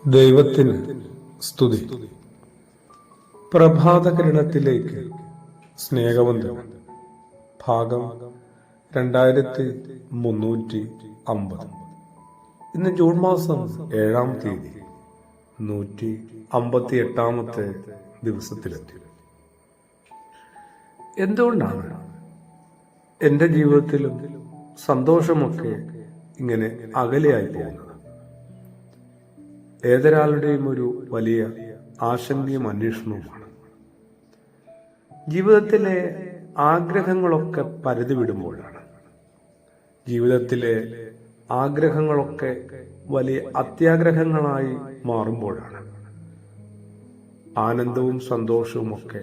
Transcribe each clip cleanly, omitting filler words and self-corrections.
ദൈവത്തിന് സ്തുതി. പ്രഭാതകിരണത്തിലേക്ക് സ്നേഹവന്ദനം. ഭാഗം 2350. ഇന്ന് ജൂൺ മാസം 7-ാം തീയതി 158-ാമത്തെ ദിവസത്തിലെത്തി. എന്തുകൊണ്ടാണ് എൻ്റെ ജീവിതത്തിലും സന്തോഷമൊക്കെ ഇങ്ങനെ അകലെയായി പോകുന്നത്? ഏതൊരാളുടെയും ഒരു വലിയ ആശങ്കയും അന്വേഷണവുമാണ്. ജീവിതത്തിലെ ആഗ്രഹങ്ങളൊക്കെ പരിധി വിടുമ്പോഴാണ്, ജീവിതത്തിലെ ആഗ്രഹങ്ങളൊക്കെ വലിയ അത്യാഗ്രഹങ്ങളായി മാറുമ്പോഴാണ് ആനന്ദവും സന്തോഷവും ഒക്കെ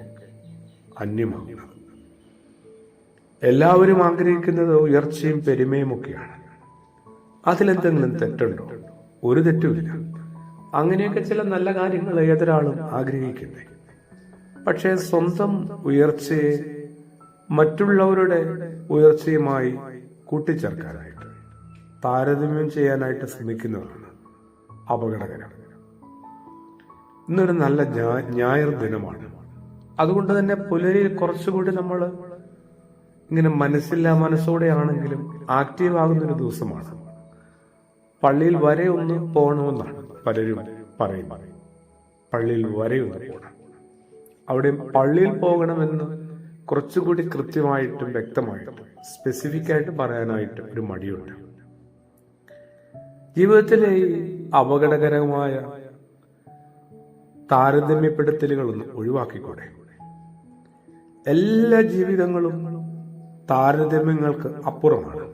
അന്യമാകുന്നത്. എല്ലാവരും ആഗ്രഹിക്കുന്നത് ഉയർച്ചയും പെരുമയും ഒക്കെയാണ്. അതിലെന്തെങ്കിലും തെറ്റുണ്ടോ? ഒരു തെറ്റുമില്ല. അങ്ങനെയൊക്കെ ചില നല്ല കാര്യങ്ങൾ ഏതൊരാളും ആഗ്രഹിക്കുന്നേ. പക്ഷേ സ്വന്തം ഉയർച്ചയെ മറ്റുള്ളവരുടെ ഉയർച്ചയുമായി കൂട്ടിച്ചേർക്കാനായിട്ട്, താരതമ്യം ചെയ്യാനായിട്ട് ശ്രമിക്കുന്നതാണ് അപകടകരം. ഇന്നൊരു നല്ല ഞായർ ദിനമാണ്. അതുകൊണ്ട് തന്നെ പുലരിൽ കുറച്ചുകൂടി നമ്മൾ ഇങ്ങനെ മനസ്സോടെയാണെങ്കിലും ആക്റ്റീവ് ആകുന്നൊരു ദിവസമാണ്. പള്ളിയിൽ വരെ ഒന്ന് പോകണമെന്നാണ് പലരും പറയുന്നത്. പള്ളിയിൽ വരെ ഒന്ന് പോകണം. അവിടെ പള്ളിയിൽ പോകണമെന്ന് കുറച്ചുകൂടി കൃത്യമായിട്ടും വ്യക്തമായിട്ടും സ്പെസിഫിക് ആയിട്ട് പറയാനായിട്ട് ഒരു മടിയുണ്ട്. ജീവിതത്തിലെ ഈ അപകടകരമായ താരതമ്യപ്പെടുത്തലുകളൊന്ന് ഒഴിവാക്കിക്കൂടെ? എല്ലാ ജീവിതങ്ങളും താരതമ്യങ്ങൾക്ക് അപ്പുറമാണ്.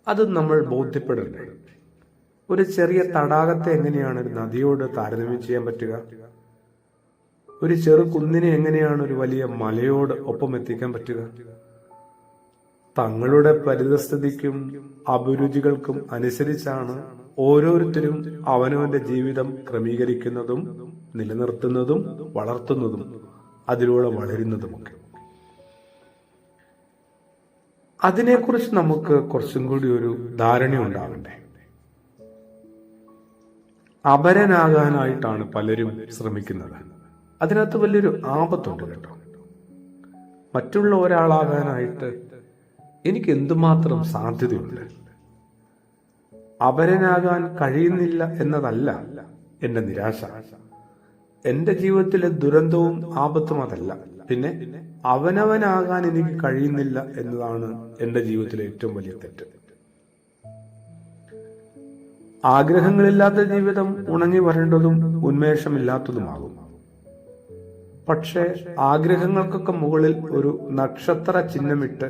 അത് നമ്മൾ ബോധ്യപ്പെടണ്ടേ? ഒരു ചെറിയ തടാകത്തെ എങ്ങനെയാണ് ഒരു നദിയോട് താരതമ്യം ചെയ്യാൻ പറ്റുക? ഒരു ചെറു കുന്നിനെ എങ്ങനെയാണ് ഒരു വലിയ മലയോട് ഒപ്പം എത്തിക്കാൻ പറ്റുക? തങ്ങളുടെ പരിതസ്ഥിതിക്കും അഭിരുചികൾക്കും അനുസരിച്ചാണ് ഓരോരുത്തരും അവനവന്റെ ജീവിതം ക്രമീകരിക്കുന്നതും നിലനിർത്തുന്നതും വളർത്തുന്നതും അതിലൂടെ വളരുന്നതുമൊക്കെ. അതിനെക്കുറിച്ച് നമുക്ക് കുറച്ചും കൂടി ഒരു ധാരണ ഉണ്ടാവണ്ടേ? അപരനാകാനായിട്ടാണ് പലരും ശ്രമിക്കുന്നത്. അതിനകത്ത് വലിയൊരു ആപത്തുണ്ട് കേട്ടോ. മറ്റുള്ള ഒരാളാകാനായിട്ട് എനിക്ക് എന്തുമാത്രം സാധ്യതയുണ്ട്. അപരനാകാൻ കഴിയുന്നില്ല എന്നതല്ല എന്റെ നിരാശ. എന്റെ ജീവിതത്തിലെ ദുരന്തവും ആപത്തും അതല്ല. പിന്നെ അവനവനാകാൻ എനിക്ക് കഴിയുന്നില്ല എന്നതാണ് എന്റെ ജീവിതത്തിലെ ഏറ്റവും വലിയ തെറ്റ്. ആഗ്രഹങ്ങളില്ലാത്ത ജീവിതം ഉണങ്ങി വരേണ്ടതും ഉന്മേഷമില്ലാത്തതുമാകും. പക്ഷെ ആഗ്രഹങ്ങൾക്കൊക്കെ മുകളിൽ ഒരു നക്ഷത്ര ചിഹ്നമിട്ട്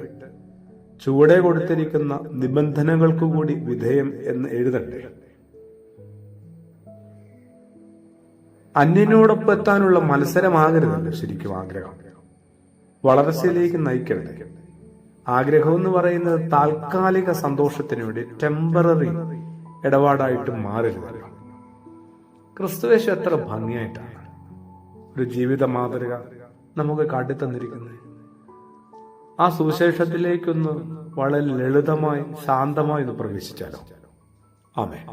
ചുവടെ കൊടുത്തിരിക്കുന്ന നിബന്ധനകൾക്കു കൂടി വിധേയം എന്ന് എഴുതണ്ടേ? അന്യനോടൊപ്പം എത്താനുള്ള മത്സരമാകരുതല്ലോ ശരിക്കും ആഗ്രഹം. വളർച്ചയിലേക്ക് നയിക്കണ്ടേ? ആഗ്രഹം എന്ന് പറയുന്നത് താൽക്കാലിക സന്തോഷത്തിന് വേണ്ടി ടെമ്പററി ഇടപാടായിട്ട് മാറരുതല്ലോ. ക്രിസ്തുവേശു എത്ര ഭംഗിയായിട്ടാണ് ഒരു ജീവിത മാതൃക നമുക്ക് കാട്ടിത്തന്നിരിക്കുന്നത്. ആ സുവിശേഷത്തിലേക്കൊന്ന് വളരെ ലളിതമായി ശാന്തമായി ഒന്ന് പ്രവേശിച്ചാലോ? ആമേൻ.